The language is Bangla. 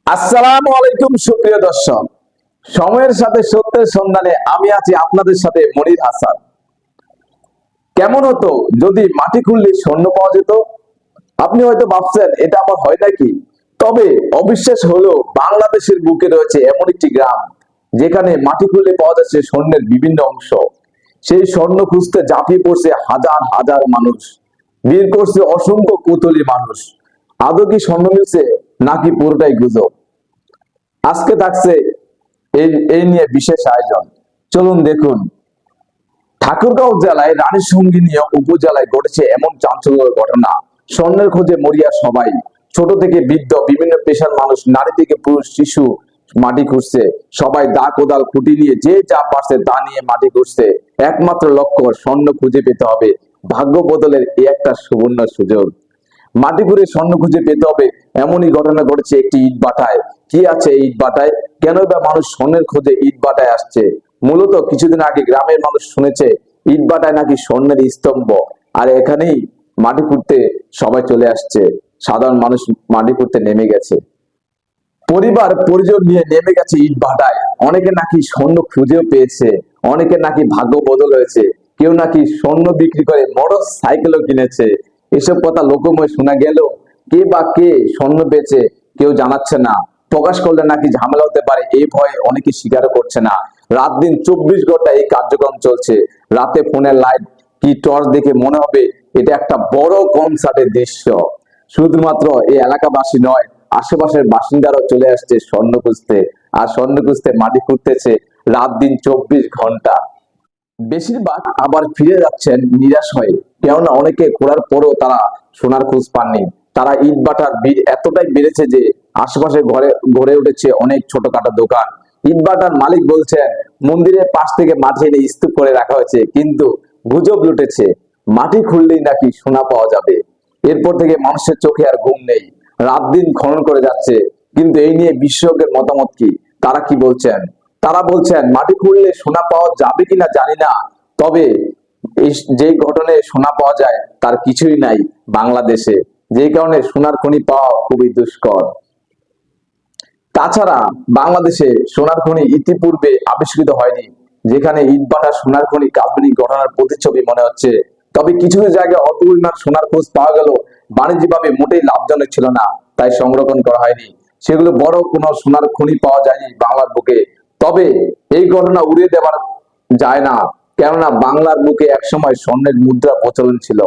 আসসালামু আলাইকুম সুপ্রিয় দর্শক, সময়ের সাথে সত্যের সন্ধানে আমি আছি আপনাদের সাথে মনির হাসান। কেমন হতো যদি মাটি খুললে স্বর্ণ পাওয়া যেত? আপনি হয়তো ভাবছেন এটা আমার হয় নাকি। তবে অবিশ্বাস হলো বাংলাদেশের বুকে রয়েছে এমন একটি গ্রাম যেখানে মাটি খুললে পাওয়া যাচ্ছে স্বর্ণের বিভিন্ন অংশ। সেই স্বর্ণ খুঁজতে ঝাঁপিয়ে পড়ছে হাজার হাজার মানুষ, ভিড় করছে অসংখ্য কৌতূহলী মানুষ। আদৌ কি স্বর্ণ মিলছে নাকি পুরোটাই গুজব? আজকে থাকছে এই এই নিয়ে বিশেষ আয়োজন। চলুন দেখুন। ঠাকুরগাঁও জেলায় রানীর সঙ্গিনী উপজেলায় ঘটেছে এমন চাঞ্চল্যকর ঘটনা। স্বর্ণের খোঁজে মরিয়া সবাই, ছোট থেকে বৃদ্ধ, বিভিন্ন পেশার মানুষ, নারী থেকে পুরুষ, শিশু মাটি খুঁজছে। সবাই দা কোদাল খুঁটি নিয়ে যে যা পারছে তা নিয়ে মাটি খুঁজছে। একমাত্র লক্ষ্য স্বর্ণ খুঁজে পেতে হবে। ভাগ্য বদলের এই একটা সুবর্ণ সুযোগ। মাটি খুঁড়ে স্বর্ণ খুঁজে পেতে হবে, এমনই ঘটনা ঘটেছে একটি ইট ভাটায়। কি আছে এই ইট ভাটায়? কেন বা মানুষ স্বর্ণের খোঁজে ইট ভাটায় আসছে? মূলত কিছুদিন আগে গ্রামের মানুষ শুনেছে ইট ভাটায় নাকি স্বর্ণের স্তম্ভ, আর এখানেই মাটি খুঁড়তে সবাই চলে আসছে। সাধারণ মানুষ মাটি খুঁড়তে নেমে গেছে, পরিবার পরিজন নিয়ে নেমে গেছে ইট ভাটায়। অনেকে নাকি স্বর্ণ খুঁজেও পেয়েছে, অনেকে নাকি ভাগ্য বদল হয়েছে, কেউ নাকি স্বর্ণ বিক্রি করে মোটর সাইকেলও কিনেছে। এসব কথা লোকময় শোনা গেল, কে বা কে স্বর্ণ পেয়েছে কেউ জানাচ্ছে না। প্রকাশ করলে নাকি ঝামেলা হতে পারে, এই ভয়ে অনেকে স্বীকারও করছে না। রাত দিন 24 ঘন্টা এই কার্যক্রম চলছে। রাতে ফোনের লাইট কি টর্চ দেখে মনে হবে এটা একটা বড় কনসার্টের দৃশ্য। শুধুমাত্র এই এলাকাবাসী নয়, আশেপাশের বাসিন্দারাও চলে আসছে স্বর্ণ খুঁজতে। আর স্বর্ণ খুঁজতে মাটি খুঁড়তেছে রাত দিন 24 ঘন্টা। বেশিরভাগ আবার ফিরে যাচ্ছেন নিরাশ হয়ে, কেননা অনেকে খোঁড়ার পরও তারা সোনার খোঁজ পাননি। তারা ইট ভাটার ভিড় এতটাই বেড়েছে যে আশেপাশে ঘরে গড়ে উঠেছে অনেক ছোটখাটো দোকান। ইট ভাটার মালিক বলছেন মন্দিরের পাশ থেকে মাটি এনে স্তূপ করে রাখা হয়েছে, কিন্তু গুজব লুটেছে মাটি খুললেই নাকি সোনা পাওয়া যাবে। এরপর থেকে মানুষের চোখে আর ঘুম নেই, রাত দিন খনন করে যাচ্ছে। কিন্তু এই নিয়ে বিশেষজ্ঞের মতামত কি, তারা কি বলছেন? তারা বলছেন মাটি খুঁড়লে সোনা পাওয়া যাবে কিনা জানি না, তবে যে ঘটনায় সোনা পাওয়া যায় তার কিছুই নাই বাংলাদেশে, যে কারণে সোনার খনি পাওয়া খুবই দুষ্কর। তাছাড়া বাংলাদেশে সোনার খনি ইতিপূর্বে আবিষ্কৃত হয়নি, যেখানে ইটভাটা সোনার খনি কাল্পনিক ঘটনার প্রতিচ্ছবি মনে হচ্ছে। তবে কিছু জায়গায় অল্প পরিমাণ সোনার খোঁজ পাওয়া গেল, বাণিজ্যিকভাবে মোটেই লাভজনক ছিল না, তাই সংরক্ষণ করা হয়নি। সেগুলো বড় কোনো সোনার খনি পাওয়া যায়নি বাংলার বুকে। তবে এই ঘটনা উড়িয়ে দেওয়ার যায় না, কেননা বাংলার বুকে একসময় স্বর্ণের মুদ্রা প্রচলন ছিল।